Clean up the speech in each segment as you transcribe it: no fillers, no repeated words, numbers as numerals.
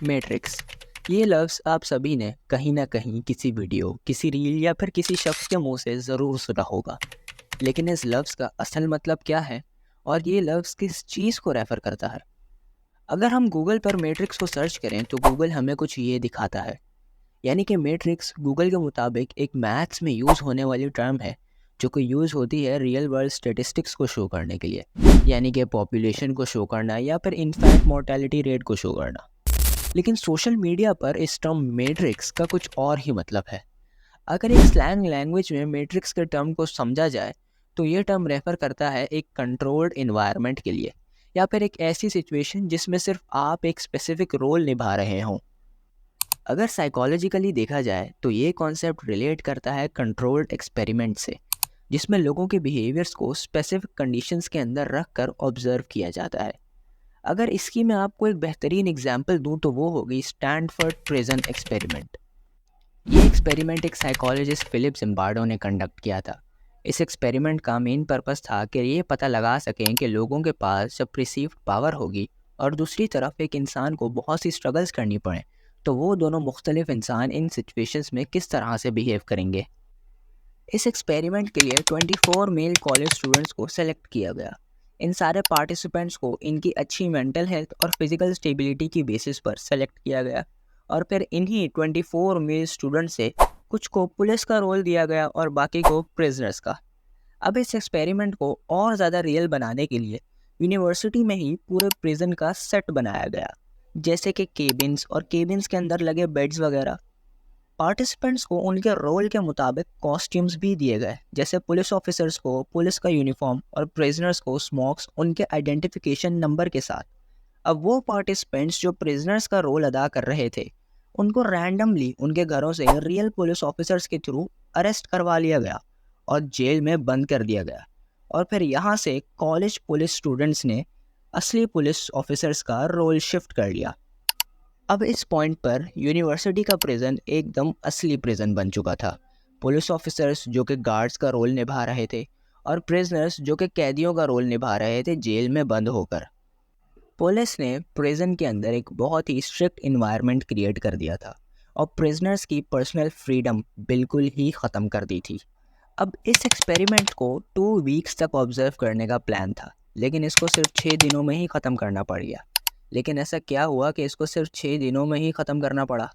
Matrix. ये लफ्ज़ आप सभी ने कहीं ना कहीं किसी वीडियो, किसी रील या फिर किसी शख्स के मुंह से ज़रूर सुना होगा। लेकिन इस लफ्ज़ का असल मतलब क्या है और ये लफ्ज़ किस चीज़ को रेफ़र करता है? अगर हम गूगल पर मैट्रिक्स को सर्च करें तो गूगल हमें कुछ ये दिखाता है। यानी कि मैट्रिक्स गूगल के मुताबिक एक मैथ्स में यूज़ होने वाली टर्म है जो कि यूज़ होती है रियल वर्ल्ड स्टेटिस्टिक्स को शो करने के लिए, यानी कि पॉपुलेशन को शो करना या फिर इनफैक्ट मोर्टेलिटी रेट को शो करना। लेकिन सोशल मीडिया पर इस टर्म मैट्रिक्स का कुछ और ही मतलब है। अगर एक स्लैंग लैंग्वेज में मैट्रिक्स के टर्म को समझा जाए तो ये टर्म रेफर करता है एक कंट्रोल्ड इन्वायरमेंट के लिए, या फिर एक ऐसी सिचुएशन जिसमें सिर्फ आप एक स्पेसिफिक रोल निभा रहे हों। अगर साइकोलॉजिकली देखा जाए तो ये कॉन्सेप्ट रिलेट करता है कंट्रोल्ड एक्सपेरिमेंट से, जिसमें लोगों के बिहेवियर्स को स्पेसिफिक कंडीशंस के अंदर रख कर ऑब्जर्व किया जाता है। अगर इसकी मैं आपको एक बेहतरीन एग्जांपल दूं तो वो होगी स्टैनफोर्ड प्रिजन एक्सपेरिमेंट। ये एक्सपेरिमेंट एक साइकोलॉजिस्ट फिलिप जिम्बार्डो ने कंडक्ट किया था। इस एक्सपेरिमेंट का मेन पर्पस था कि ये पता लगा सकें कि लोगों के पास जब परसीव्ड पावर होगी और दूसरी तरफ एक इंसान को बहुत सी स्ट्रगल्स करनी पड़े तो वो दोनों मुख्तलिफ इंसान इन सिचुएशंस में किस तरह से बिहेव करेंगे। इस एक्सपेरिमेंट के लिए 24 मेल कॉलेज स्टूडेंट्स को सेलेक्ट किया गया। इन सारे पार्टिसिपेंट्स को इनकी अच्छी मेंटल हेल्थ और फिजिकल स्टेबिलिटी की बेसिस पर सेलेक्ट किया गया, और फिर इन्हीं 24 मेल स्टूडेंट से कुछ को पुलिस का रोल दिया गया और बाकी को प्रिजनर्स का। अब इस एक्सपेरिमेंट को और ज़्यादा रियल बनाने के लिए यूनिवर्सिटी में ही पूरे प्रिजन का सेट बनाया गया, जैसे कि केबिन्स और केबिन्स के अंदर लगे बेड्स वगैरह। पार्टिसिपेंट्स को उनके रोल के मुताबिक कॉस्ट्यूम्स भी दिए गए, जैसे पुलिस ऑफिसर्स को पुलिस का यूनिफॉर्म और प्रिजनर्स को स्मोक्स उनके आइडेंटिफिकेशन नंबर के साथ। अब वो पार्टिसिपेंट्स जो प्रिजनर्स का रोल अदा कर रहे थे उनको रैंडमली उनके घरों से रियल पुलिस ऑफिसर्स के थ्रू अरेस्ट करवा लिया गया और जेल में बंद कर दिया गया, और फिर यहाँ से कॉलेज पुलिस स्टूडेंट्स ने असली पुलिस ऑफिसर्स का रोल शिफ्ट कर लिया। अब इस पॉइंट पर यूनिवर्सिटी का प्रिजन एकदम असली प्रिजन बन चुका था। पुलिस ऑफिसर्स जो कि गार्ड्स का रोल निभा रहे थे और प्रिजनर्स जो कि कैदियों का रोल निभा रहे थे जेल में बंद होकर। पुलिस ने प्रिजन के अंदर एक बहुत ही स्ट्रिक्ट इन्वायरमेंट क्रिएट कर दिया था और प्रिजनर्स की पर्सनल फ्रीडम बिल्कुल ही ख़त्म कर दी थी। अब इस एक्सपेरिमेंट को 2 वीक्स तक ऑब्जर्व करने का प्लान था, लेकिन इसको सिर्फ 6 दिनों में ही ख़त्म करना पड़ गया। लेकिन ऐसा क्या हुआ कि इसको सिर्फ 6 दिनों में ही ख़त्म करना पड़ा?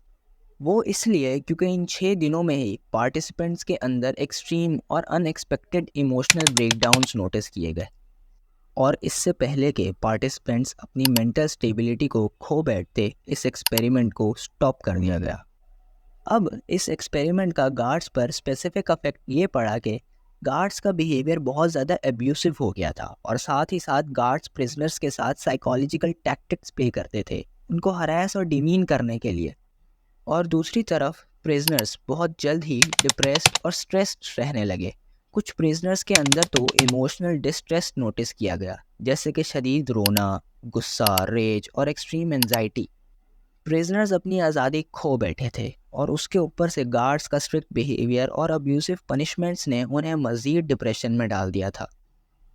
वो इसलिए क्योंकि इन 6 दिनों में ही पार्टिसिपेंट्स के अंदर एक्सट्रीम और अनएक्सपेक्टेड इमोशनल ब्रेकडाउन्स नोटिस किए गए, और इससे पहले के पार्टिसिपेंट्स अपनी मेंटल स्टेबिलिटी को खो बैठते इस एक्सपेरिमेंट को स्टॉप कर दिया गया। अब इस एक्सपेरिमेंट का गार्ड्स पर स्पेसिफिक इफेक्ट ये पड़ा कि गार्ड्स का बिहेवियर बहुत ज़्यादा एब्यूसिव हो गया था, और साथ ही साथ गार्ड्स प्रिजनर्स के साथ साइकोलॉजिकल टैक्टिक्स प्ले करते थे उनको हरास और डिमीन करने के लिए। और दूसरी तरफ प्रिजनर्स बहुत जल्द ही डिप्रेस्ड और स्ट्रेस्ड रहने लगे। कुछ प्रिजनर्स के अंदर तो इमोशनल डिस्ट्रेस नोटिस किया गया, जैसे कि शदीद रोना, गुस्सा, रेज और एक्सट्रीम एंजाइटी। प्रिजनर्स अपनी आज़ादी खो बैठे थे, और उसके ऊपर से गार्ड्स का स्ट्रिक्ट बिहेवियर और अब्यूसिव पनिशमेंट्स ने उन्हें मज़ीद डिप्रेशन में डाल दिया था।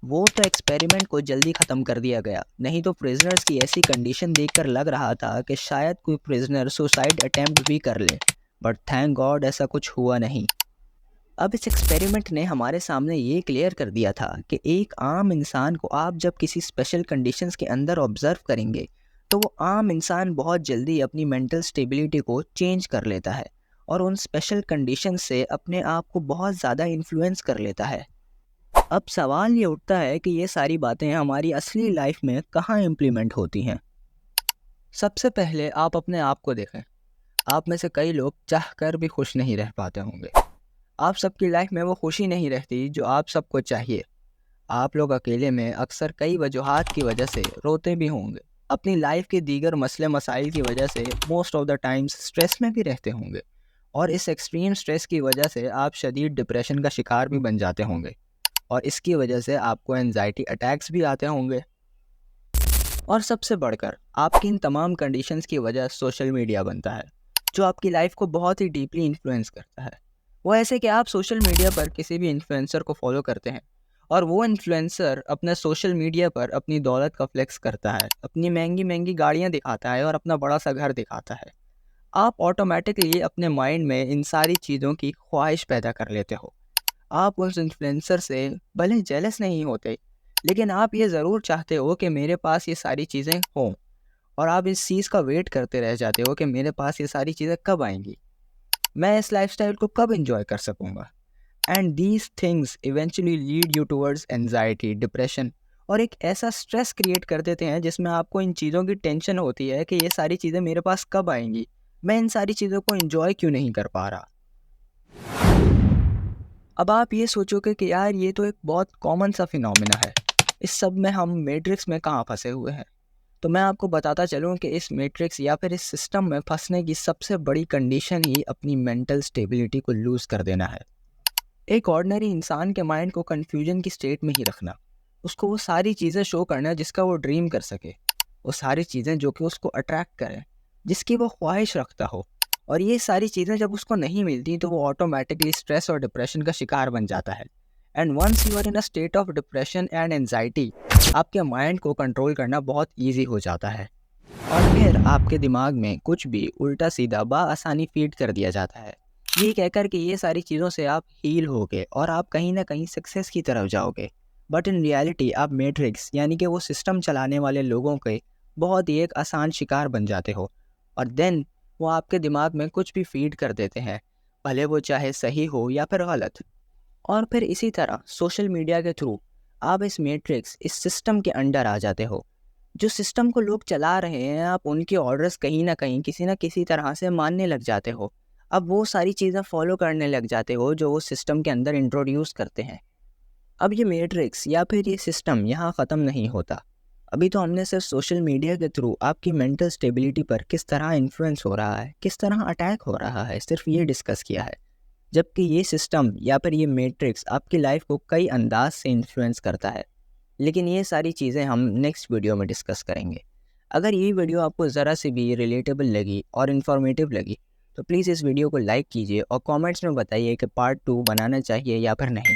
वो तो एक्सपेरिमेंट को जल्दी ख़त्म कर दिया गया, नहीं तो प्रिजनर्स की ऐसी कंडीशन देखकर लग रहा था कि शायद कोई प्रिजनर सुसाइड अटेम्प्ट भी कर ले, बट थैंक गॉड ऐसा कुछ हुआ नहीं। अब इस एक्सपेरिमेंट ने हमारे सामने ये क्लियर कर दिया था कि एक आम इंसान को आप जब किसी स्पेशल कंडीशंस के अंदर ऑब्जर्व करेंगे तो वो आम इंसान बहुत जल्दी अपनी मेंटल स्टेबिलिटी को चेंज कर लेता है और उन स्पेशल कंडीशंस से अपने आप को बहुत ज़्यादा इन्फ्लुएंस कर लेता है। अब सवाल ये उठता है कि ये सारी बातें हमारी असली लाइफ में कहाँ इम्प्लीमेंट होती हैं। सबसे पहले आप अपने आप को देखें। आप में से कई लोग चाह कर भी खुश नहीं रह पाते होंगे। आप सबकी लाइफ में वो खुशी नहीं रहती जो आप सबको चाहिए। आप लोग अकेले में अक्सर कई वजूहात की वजह से रोते भी होंगे। अपनी लाइफ के दीगर मसले मसाइल की वजह से most of the times stress में भी रहते होंगे, और इस एक्सट्रीम स्ट्रेस की वजह से आप शदीद डिप्रेशन का शिकार भी बन जाते होंगे, और इसकी वजह से आपको एंजाइटी अटैक्स भी आते होंगे। और सबसे बढ़कर आपकी इन तमाम कंडीशंस की वजह सोशल मीडिया बनता है, जो आपकी लाइफ को बहुत ही डीपली इन्फ्लुएंस करता है। वो ऐसे कि आप सोशल मीडिया पर किसी भी इन्फ्लुएंसर को फॉलो करते हैं और वो इन्फ्लुएंसर अपने सोशल मीडिया पर अपनी दौलत का फ्लेक्स करता है, अपनी महंगी महंगी गाड़ियाँ दिखाता है और अपना बड़ा सा घर दिखाता है। आप ऑटोमेटिकली अपने माइंड में इन सारी चीज़ों की ख्वाहिश पैदा कर लेते हो। आप उस इन्फ्लुएंसर से भले जेलस नहीं होते, लेकिन आप ये ज़रूर चाहते हो कि मेरे पास ये सारी चीज़ें हों, और आप इस चीज़ का वेट करते रह जाते हो कि मेरे पास ये सारी चीज़ें कब आएंगी, मैं इस लाइफस्टाइल को कब एंजॉय कर सकूँगा। And these things eventually lead you towards anxiety, depression, और एक ऐसा स्ट्रेस क्रिएट कर देते हैं जिसमें आपको इन चीज़ों की टेंशन होती है कि ये सारी चीज़ें मेरे पास कब आएंगी, मैं इन सारी चीज़ों को एंजॉय क्यों नहीं कर पा रहा। अब आप ये सोचोगे कि यार ये तो एक बहुत कॉमन सा फिनोमिना है, इस सब में हम मैट्रिक्स में कहाँ फंसे हुए हैं। तो मैं आपको बताता चलूँ कि इस मैट्रिक्स या फिर इस सिस्टम में फंसने की सबसे बड़ी कंडीशन ही अपनी मेंटल स्टेबिलिटी को लूज़ कर देना है। एक ऑर्डिनरी इंसान के माइंड को कन्फ्यूजन की स्टेट में ही रखना, उसको वो सारी चीज़ें शो करना जिसका वो ड्रीम कर सके, वो सारी चीज़ें जो कि उसको अट्रैक्ट करें, जिसकी वो ख्वाहिश रखता हो। और ये सारी चीज़ें जब उसको नहीं मिलती तो वो ऑटोमेटिकली स्ट्रेस और डिप्रेशन का शिकार बन जाता है। And once you are in a state of depression and anxiety, आपके माइंड को कंट्रोल करना बहुत ईजी हो जाता है, और फिर आपके दिमाग में कुछ भी उल्टा सीधा आसानी फीड कर दिया जाता है, ये कहकर कि ये सारी चीज़ों से आप हील होगे और आप कहीं ना कहीं सक्सेस की तरफ जाओगे। बट इन रियलिटी आप मैट्रिक्स यानी कि वो सिस्टम चलाने वाले लोगों के बहुत ही एक आसान शिकार बन जाते हो। और देन वो आपके दिमाग में कुछ भी फीड कर देते हैं, भले वो चाहे सही हो या फिर गलत। और फिर इसी तरह सोशल मीडिया के थ्रू आप इस मैट्रिक्स, इस सिस्टम के अंडर आ जाते हो। जो सिस्टम को लोग चला रहे हैं, आप उनके ऑर्डर्स कहीं ना कहीं किसी ना किसी तरह से मानने लग जाते हो। अब वो सारी चीज़ें फॉलो करने लग जाते हो जो वो सिस्टम के अंदर इंट्रोड्यूस करते हैं। अब ये मैट्रिक्स या फिर ये सिस्टम यहाँ ख़त्म नहीं होता। अभी तो हमने सिर्फ सोशल मीडिया के थ्रू आपकी मेंटल स्टेबिलिटी पर किस तरह इन्फ्लुएंस हो रहा है, किस तरह अटैक हो रहा है, सिर्फ ये डिस्कस किया है। जबकि ये सिस्टम या फिर ये मैट्रिक्स आपकी लाइफ को कई अंदाज से इन्फ्लुएंस करता है। लेकिन ये सारी चीज़ें हम नेक्स्ट वीडियो में डिस्कस करेंगे। अगर ये वीडियो आपको ज़रा सी भी रिलेटेबल लगी और इन्फॉर्मेटिव लगी तो प्लीज़ इस वीडियो को लाइक कीजिए और कमेंट्स में बताइए कि पार्ट 2 बनाना चाहिए या फिर नहीं।